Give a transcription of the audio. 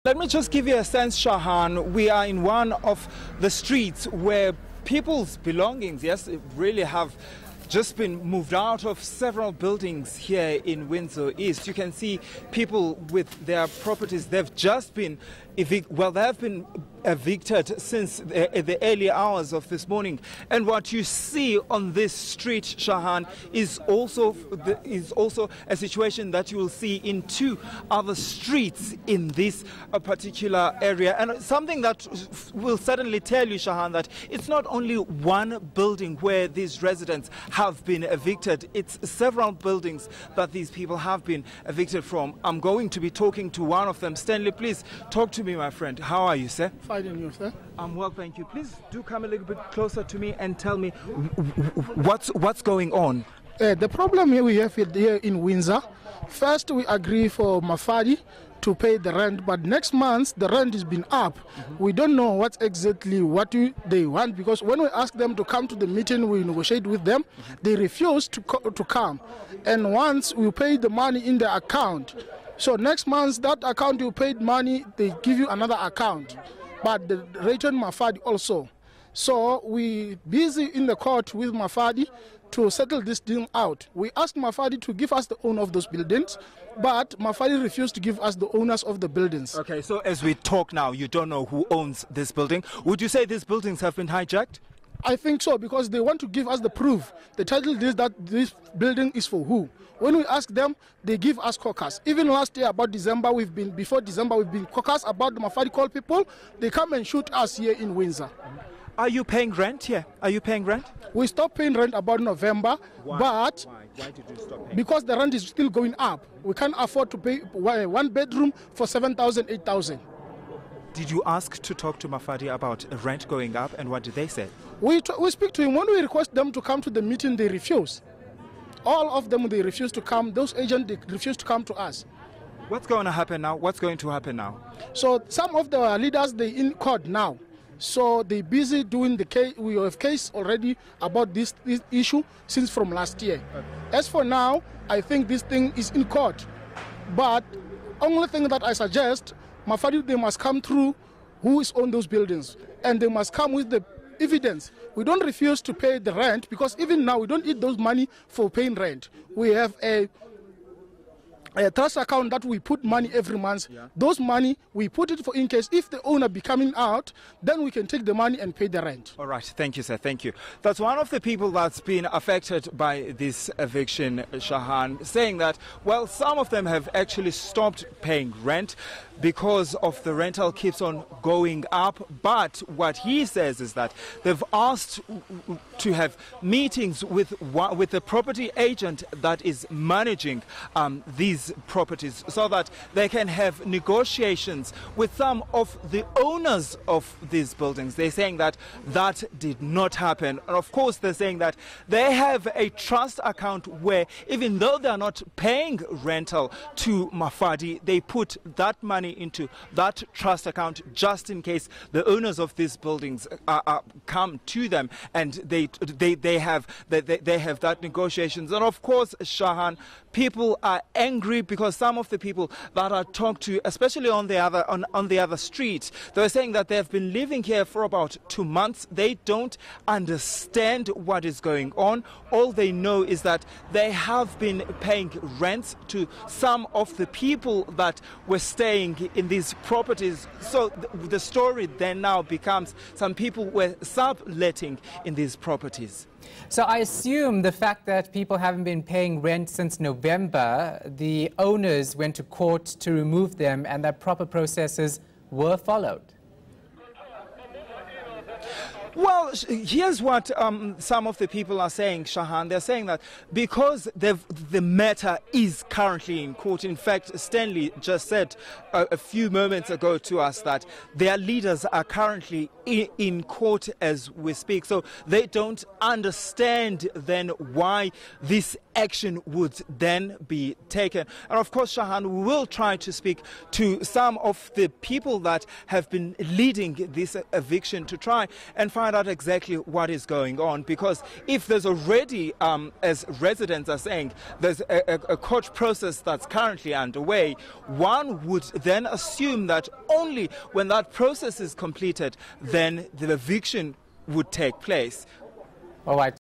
Let me just give you a sense, Shahan. We are in one of the streets where people's belongings, yes, really have just been moved out of several buildings here in Windsor East. You can see people with their properties, they've just been evicted since the early hours of this morning. And what you see on this street, Shahan, is also a situation that you will see in two other streets in this particular area. And something that will certainly tell you, Shahan, that it's not only one building where these residents have been evicted, it's several buildings that these people have been evicted from. I'm going to be talking to one of them. Stanley, please talk to me, my friend. How are you, sir? Fine, and you, sir? I'm well, thank you. Please do come a little bit closer to me and tell me what's going on. The problem here we have here in Windsor, first we agree for Mafadi to pay the rent, but next month the rent has been up. We don't know what they want, because when we ask them to come to the meeting, we negotiate with them, they refuse to come. And once we pay the money in the account, so next month that account you paid money, they give you another account, but the return Mafadi also. So we busy in the court with Mafadi to settle this thing out. We asked Mafadi to give us the owner of those buildings, but Mafadi refused to give us the owners of the buildings. Okay, so as we talk now, you don't know who owns this building. Would you say these buildings have been hijacked? I think so, because they want to give us the proof. The title is that this building is for who. When we ask them, they give us caucus. Even last year, before December, we've been caucus about the Mafadi call people. They come and shoot us here in Windsor. Are you paying rent here? Are you paying rent? We stopped paying rent about November. Why? But Why did you stop paying? Because the rent is still going up. We can't afford to pay one bedroom for 7,000, 8,000. Did you ask to talk to Mafadi about rent going up, and what did they say? We speak to him. When we request them to come to the meeting, they refuse. All of them, they refuse to come. Those agents, they refuse to come to us. What's going to happen now? What's going to happen now? So some of the leaders, they in court now. So they busy doing the case. We have case already about this issue since from last year. Okay. As for now, I think this thing is in court. But only thing that I suggest, Mafadi, they must come through who is on those buildings, and they must come with the evidence. We don't refuse to pay the rent, because even now we don't need those money for paying rent. We have a trust account that we put money every month. Yeah. Those money, we put it for in case if the owner be coming out, then we can take the money and pay the rent. All right, thank you, sir, thank you. That's one of the people that's been affected by this eviction, Shahan, saying that, well, some of them have actually stopped paying rent because of the rental keeps on going up. But what he says is that they've asked to have meetings with the property agent that is managing these properties, so that they can have negotiations with some of the owners of these buildings. They're saying that that did not happen. And of course, they're saying that they have a trust account where even though they are not paying rental to Mafadi, they put that money into that trust account just in case the owners of these buildings come to them, and they have that negotiations. And of course, Shahan, people are angry because some of the people that I talked to, especially on the other street, they're saying that they have been living here for about 2 months. They don't understand what is going on. All they know is that they have been paying rents to some of the people that were staying in these properties. So the story then now becomes some people were subletting in these properties. So I assume the fact that people haven't been paying rent since November, the owners went to court to remove them, and that proper processes were followed. Well, here's what some of the people are saying, Shahan. They're saying that because the matter is currently in court. In fact, Stanley just said a few moments ago to us that their leaders are currently in court as we speak. So they don't understand then why this action would then be taken. And of course, Shahan, we will try to speak to some of the people that have been leading this eviction to try and find out exactly what is going on, because if there's already, as residents are saying, there's a court process that's currently underway, one would then assume that only when that process is completed, then the eviction would take place. All right.